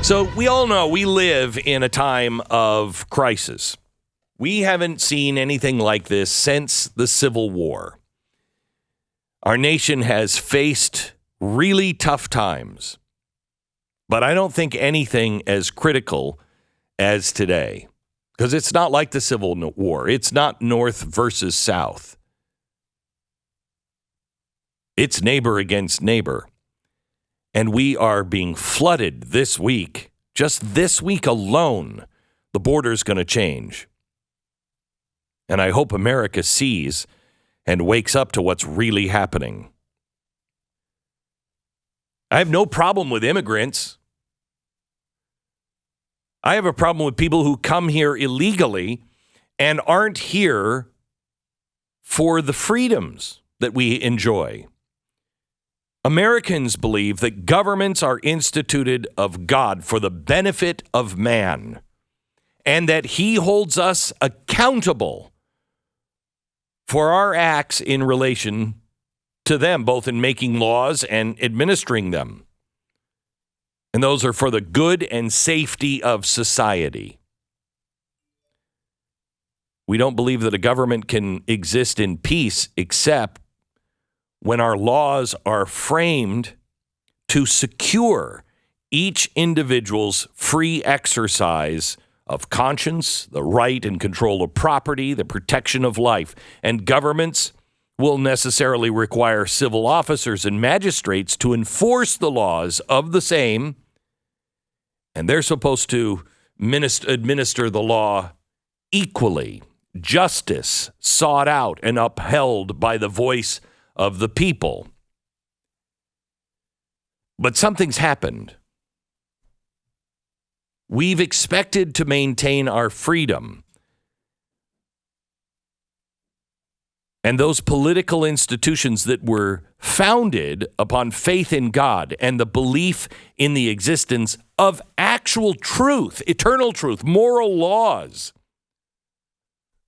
So we all know we live in a time of crisis. We haven't seen anything like this since the Civil War. Our nation has faced really tough times, but I don't think anything as critical as today, because it's not like the Civil War. It's not North versus South. It's neighbor against neighbor. And we are being flooded this week. Just this week alone, the border's going to change. And I hope America sees and wakes up to what's really happening. I have no problem with immigrants. I have a problem with people who come here illegally and aren't here for the freedoms that we enjoy. Americans believe that governments are instituted of God for the benefit of man, and that he holds us accountable for our acts in relation to them, both in making laws and administering them. And those are for the good and safety of society. We don't believe that a government can exist in peace except when our laws are framed to secure each individual's free exercise of conscience, the right and control of property, the protection of life. And governments will necessarily require civil officers and magistrates to enforce the laws of the same, and they're supposed to administer the law equally. Justice sought out and upheld by the voice of the people. But something's happened. We've expected to maintain our freedom. And those political institutions that were founded upon faith in God and the belief in the existence of actual truth, eternal truth, moral laws.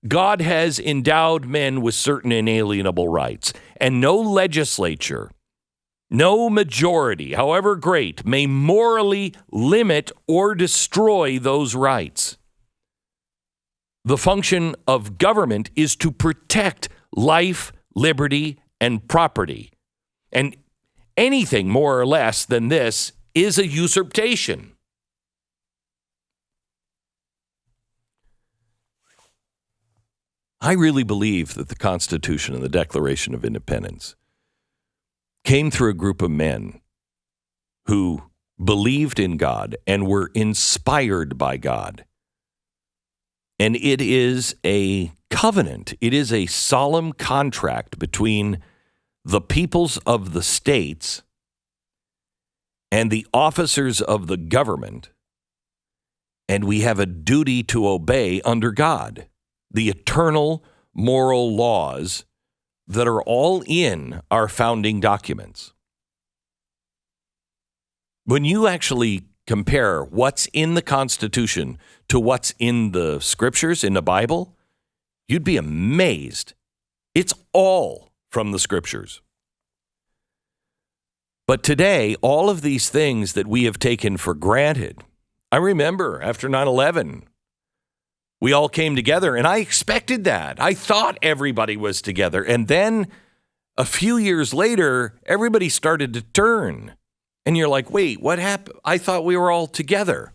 God has endowed men with certain inalienable rights, and no legislature, no majority, however great, may morally limit or destroy those rights. The function of government is to protect life, liberty, and property. And anything more or less than this is a usurpation. I really believe that the Constitution and the Declaration of Independence came through a group of men who believed in God and were inspired by God. And it is a covenant. It is a solemn contract between the peoples of the states and the officers of the government. And we have a duty to obey under God the eternal moral laws that are all in our founding documents. When you actually compare what's in the Constitution to what's in the scriptures, in the Bible, you'd be amazed. It's all from the scriptures. But today, all of these things that we have taken for granted, I remember after 9/11, we all came together, and I expected that. I thought everybody was together. And then a few years later, everybody started to turn. And you're like, wait, what happened? I thought we were all together.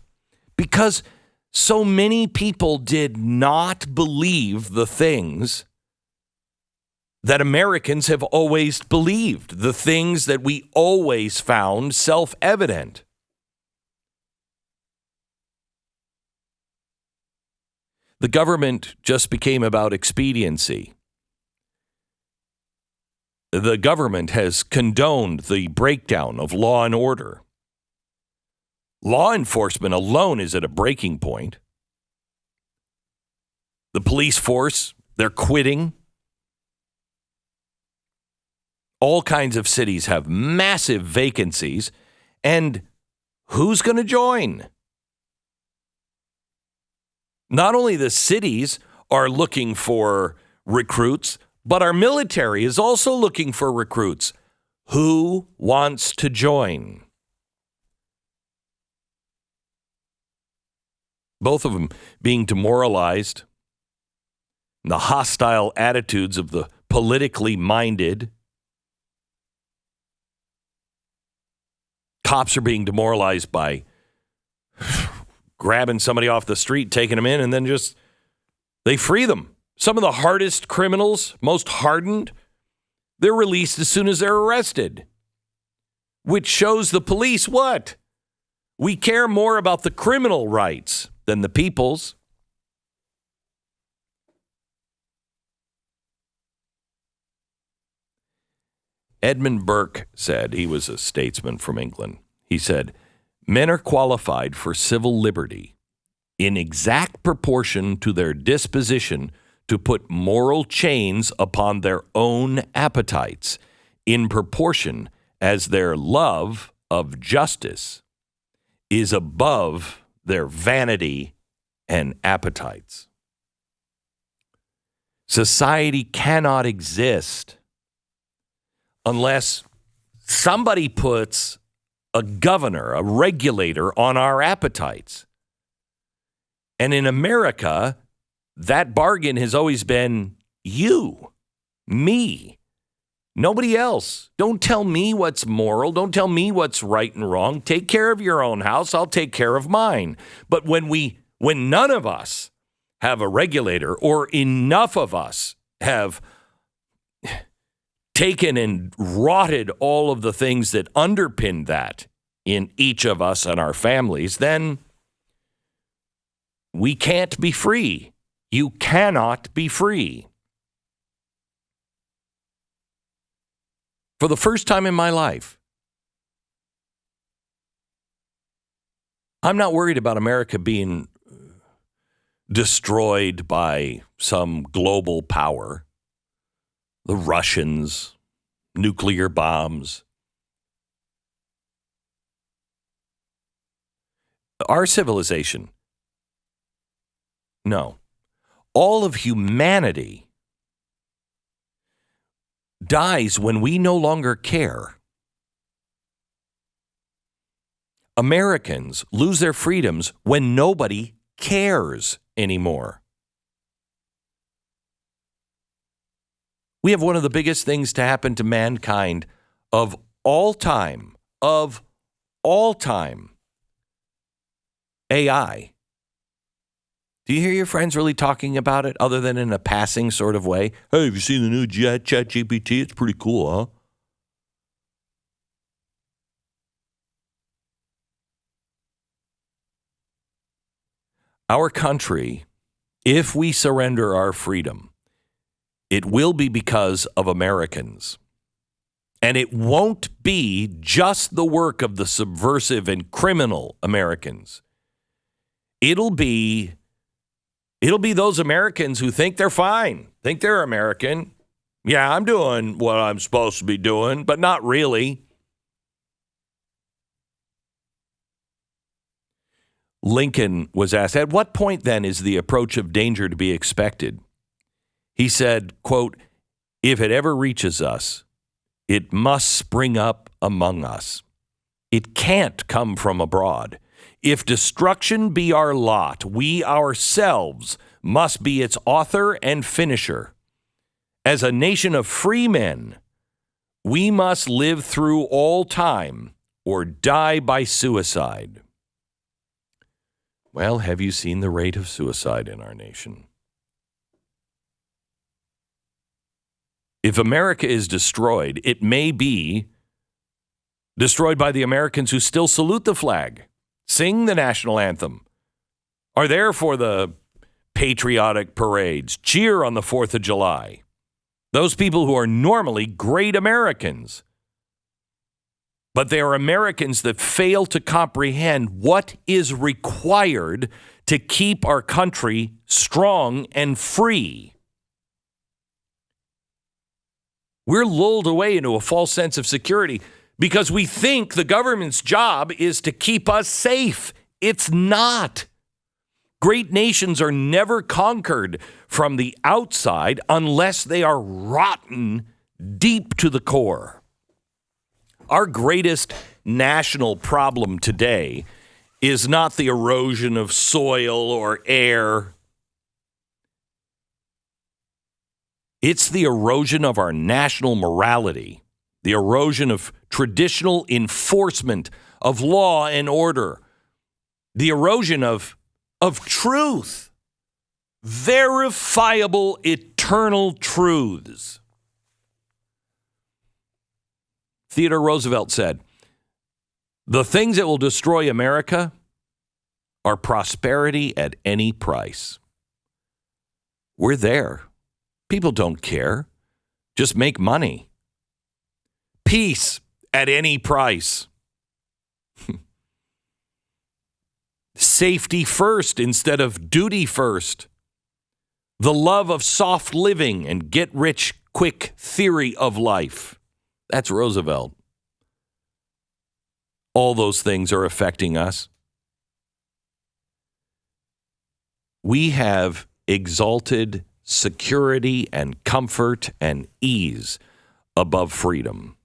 Because so many people did not believe the things that Americans have always believed, the things that we always found self-evident. The government just became about expediency. The government has condoned the breakdown of law and order. Law enforcement alone is at a breaking point. The police force, they're quitting. All kinds of cities have massive vacancies. And who's going to join? Not only the cities are looking for recruits, but our military is also looking for recruits. Who wants to join? both of them being demoralized, the hostile attitudes of the politically minded. Cops are being demoralized by grabbing somebody off the street, taking them in, and then they free them. Some of the hardest criminals, most hardened, they're released as soon as they're arrested, which shows the police what? We care more about the criminal rights than the people's. Edmund Burke said, he was a statesman from England. He said, men are qualified for civil liberty in exact proportion to their disposition to put moral chains upon their own appetites, in proportion as their love of justice is above their vanity and appetites. Society cannot exist unless somebody puts a governor, a regulator on our appetites. And in America, that bargain has always been you, me, nobody else. Don't tell me what's moral. Don't tell me what's right and wrong. Take care of your own house. I'll take care of mine. But when none of us have a regulator, or enough of us have taken and rotted all of the things that underpin that in each of us and our families, then we can't be free. You cannot be free. For the first time in my life, I'm not worried about America being destroyed by some global power. The Russians, nuclear bombs. Our civilization, no. All of humanity dies when we no longer care. Americans lose their freedoms when nobody cares anymore. We have one of the biggest things to happen to mankind of all time. AI. Do you hear your friends really talking about it other than in a passing sort of way? Hey, have you seen the new Chat GPT? It's pretty cool, huh? Our country, if we surrender our freedom, it will be because of Americans. And it won't be just the work of the subversive and criminal Americans. It'll be those Americans who think they're fine, think they're American. Yeah, I'm doing what I'm supposed to be doing, but not really. Lincoln was asked, at what point then is the approach of danger to be expected? He said, quote, if it ever reaches us, it must spring up among us. It can't come from abroad. If destruction be our lot, we ourselves must be its author and finisher. As a nation of free men, we must live through all time or die by suicide. Well, have you seen the rate of suicide in our nation? If America is destroyed, it may be destroyed by the Americans who still salute the flag, sing the national anthem, are there for the patriotic parades, cheer on the 4th of July. Those people who are normally great Americans. But they are Americans that fail to comprehend what is required to keep our country strong and free. We're lulled away into a false sense of security because we think the government's job is to keep us safe. It's not. Great nations are never conquered from the outside unless they are rotten deep to the core. Our greatest national problem today is not the erosion of soil or air. It's the erosion of our national morality, the erosion of traditional enforcement of law and order, the erosion of truth, verifiable eternal truths. Theodore Roosevelt said, "The things that will destroy America are prosperity at any price." We're there. People don't care. Just make money. Peace at any price. Safety first instead of duty first. The love of soft living and get rich quick theory of life. That's Roosevelt. All those things are affecting us. We have exalted security and comfort and ease above freedom.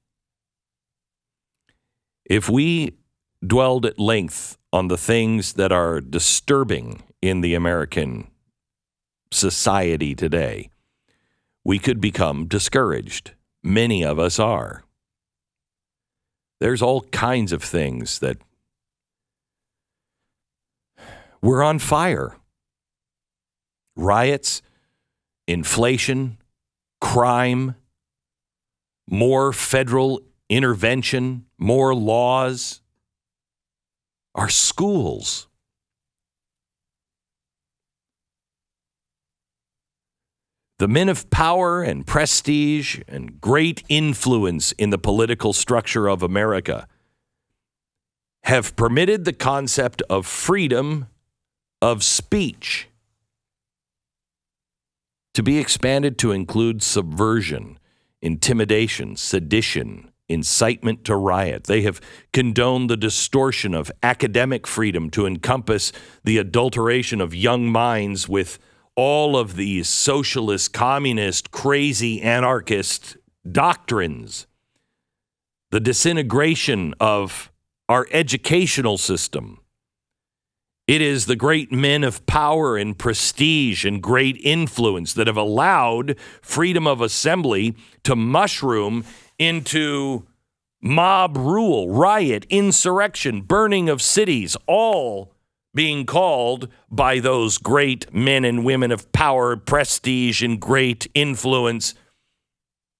If we dwelled at length on the things that are disturbing in the American society today, we could become discouraged. Many of us are. There's all kinds of things that we're on fire. Riots, inflation, crime, more federal intervention, more laws, our schools. The men of power and prestige and great influence in the political structure of America have permitted the concept of freedom of speech to be expanded to include subversion, intimidation, sedition, incitement to riot. They have condoned the distortion of academic freedom to encompass the adulteration of young minds with all of these socialist, communist, crazy, anarchist doctrines. The disintegration of our educational system. It is the great men of power and prestige and great influence that have allowed freedom of assembly to mushroom into mob rule, riot, insurrection, burning of cities, all being called by those great men and women of power, prestige, and great influence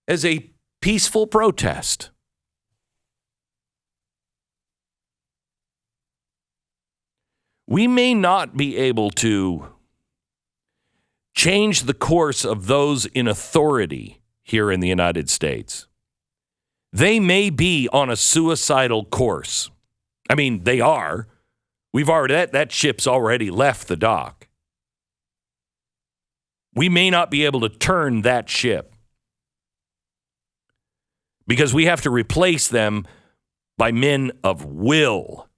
as a peaceful protest. We may not be able to change the course of those in authority here in the United States. They may be on a suicidal course. I mean, they are. We've already, that ship's already left the dock. We may not be able to turn that ship because we have to replace them by men of will.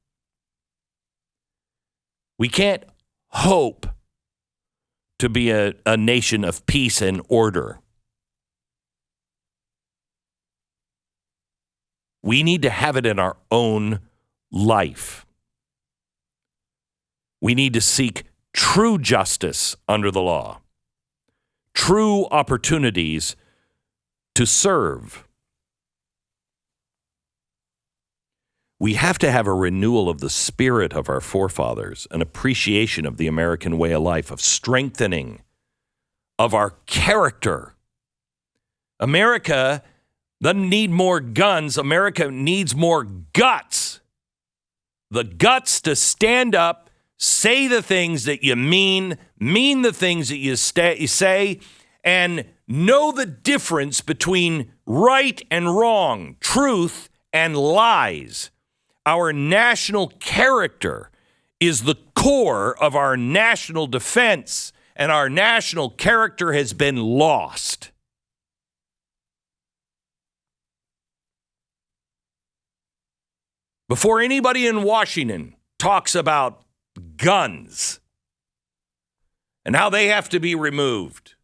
We can't hope to be a nation of peace and order. We need to have it in our own life. We need to seek true justice under the law, true opportunities to serve. We have to have a renewal of the spirit of our forefathers, an appreciation of the American way of life, of strengthening of our character. America doesn't need more guns. America needs more guts. The guts to stand up, say the things that you mean the things that you say, and know the difference between right and wrong, truth and lies. Our national character is the core of our national defense, and our national character has been lost. Before anybody in Washington talks about guns and how they have to be removed,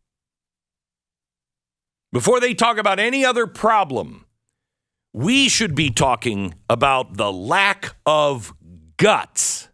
before they talk about any other problem, we should be talking about the lack of guts